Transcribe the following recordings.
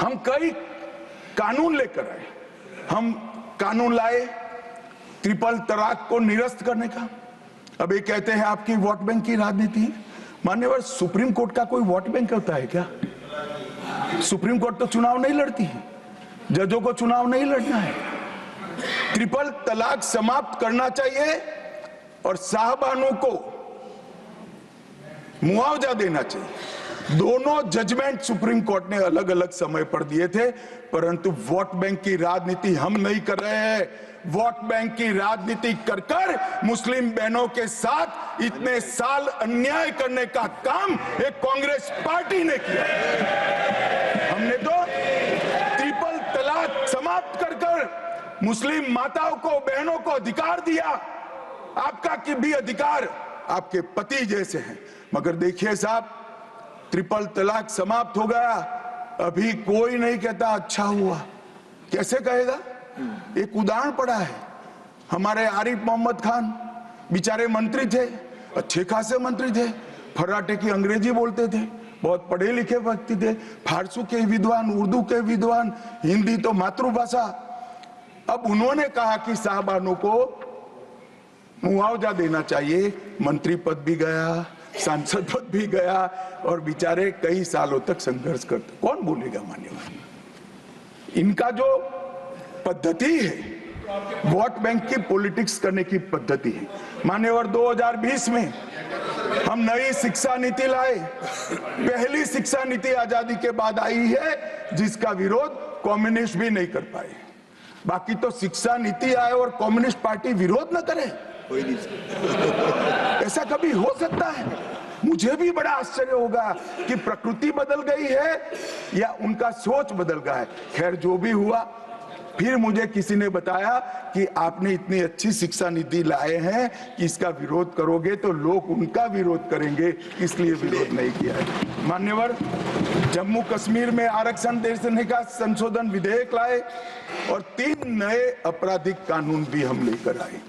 हम कई कानून लेकर आए, हम कानून लाए ट्रिपल तलाक को निरस्त करने का। अब ये कहते हैं आपकी वोट बैंक की राजनीति है। मान्यवर, सुप्रीम कोर्ट का कोई वोट बैंक होता है क्या? सुप्रीम कोर्ट तो चुनाव नहीं लड़ती है, जजों को चुनाव नहीं लड़ना है। ट्रिपल तलाक समाप्त करना चाहिए और साहबानों को मुआवजा देना चाहिए। दोनों जजमेंट सुप्रीम कोर्ट ने अलग अलग समय पर दिए थे, परंतु वोट बैंक की राजनीति हम नहीं कर रहे हैं। वोट बैंक की राजनीति कर कर मुस्लिम बहनों के साथ इतने साल अन्याय करने का काम एक कांग्रेस पार्टी ने किया। हमने तो ट्रिपल तलाक समाप्त कर कर मुस्लिम माताओं को, बहनों को अधिकार दिया। आपका कि भी अधिकार आपके पति जैसे हैं, मगर देखिए साहब, ट्रिपल तलाक समाप्त हो गया, अभी कोई नहीं कहता अच्छा हुआ। कैसे कहेगा? एक उदाहरण पड़ा है, हमारे आरिफ मोहम्मद खान बेचारे मंत्री थे, अच्छे खासे मंत्री थे, फर्राटे की अंग्रेजी बोलते थे, बहुत पढ़े लिखे व्यक्ति थे, फारसी के विद्वान, उर्दू के विद्वान, हिंदी तो मातृभाषा। अब उन्होंने कहा कि साहबानों को मुआवजा देना चाहिए, मंत्री पद भी गया, सांसद पद भी गया और बेचारे कई सालों तक संघर्ष करते। कौन बोलेगा मान्यवर? इनका जो पद्धति है वोट बैंक की पॉलिटिक्स करने की पद्धति है। मान्यवर, 2020 में हम नई शिक्षा नीति लाए, पहली शिक्षा नीति आजादी के बाद आई है जिसका विरोध कम्युनिस्ट भी नहीं कर पाए। बाकी तो शिक्षा नीति आए और कम्युनिस्ट पार्टी विरोध न करे, ऐसा कभी हो सकता है? मुझे भी बड़ा आश्चर्य होगा कि प्रकृति बदल गई है या उनका सोच बदल गया है। खैर, जो भी हुआ, फिर मुझे किसी ने बताया कि आपने इतनी अच्छी शिक्षा नीति लाए हैं कि इसका विरोध करोगे तो लोग उनका विरोध करेंगे, इसलिए विरोध नहीं किया है। मान्यवर, जम्मू कश्मीर में आरक्षण देने का संशोधन विधेयक लाए और 3 नए आपराधिक कानून भी हम लेकर आए।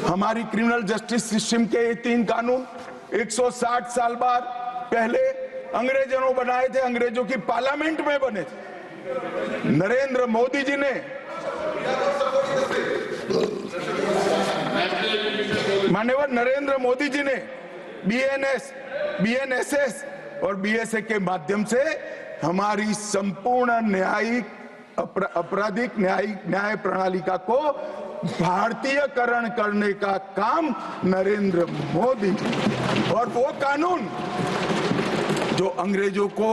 हमारी क्रिमिनल जस्टिस सिस्टम के ये 3 कानून 160 साल बाद पहले अंग्रेजों ने बनाए थे, अंग्रेजों की पार्लियामेंट में बने थे। नरेंद्र मोदी जी ने, माननीय नरेंद्र मोदी जी ने बीएनएस, बीएनएसएस और बीएसए के माध्यम से हमारी संपूर्ण न्यायिक आपराधिक न्याय प्रणालिका को भारतीयकरण करने का काम नरेंद्र मोदी जी। और वो कानून जो अंग्रेजों को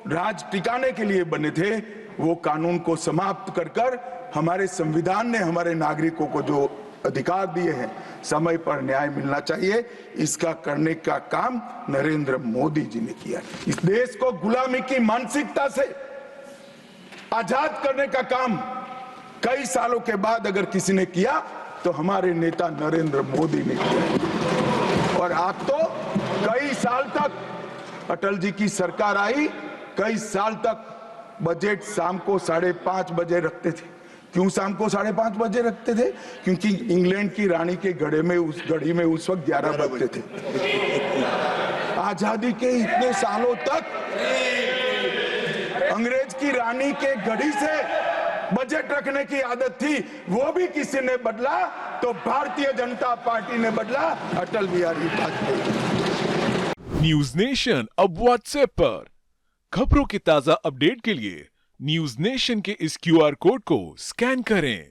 राज टिकाने के लिए बने थे, वो कानून को समाप्त कर कर हमारे संविधान ने हमारे नागरिकों को जो अधिकार दिए हैं, समय पर न्याय मिलना चाहिए, इसका करने का काम नरेंद्र मोदी जी ने किया। इस देश को गुलामी की मानसिकता से आजाद करने का काम कई सालों के बाद अगर किसी ने किया तो हमारे नेता नरेंद्र मोदी ने किया। और आप तो कई साल तक, अटल जी की सरकार आई, कई साल तक बजट शाम को 5:30 बजे रखते थे। क्यों शाम को 5:30 बजे रखते थे? क्योंकि इंग्लैंड की रानी के घड़ी में उस वक्त 11 बजते थे। आजादी के इतने सालों तक अंग्रेज की रानी के घड़ी से बजट रखने की आदत थी, वो भी किसी ने बदला तो भारतीय जनता पार्टी ने बदला, अटल बिहारी वाजपेयी। न्यूज नेशन अब व्हाट्सएप पर खबरों के ताजा अपडेट के लिए न्यूज नेशन के इस क्यूआर कोड को स्कैन करें।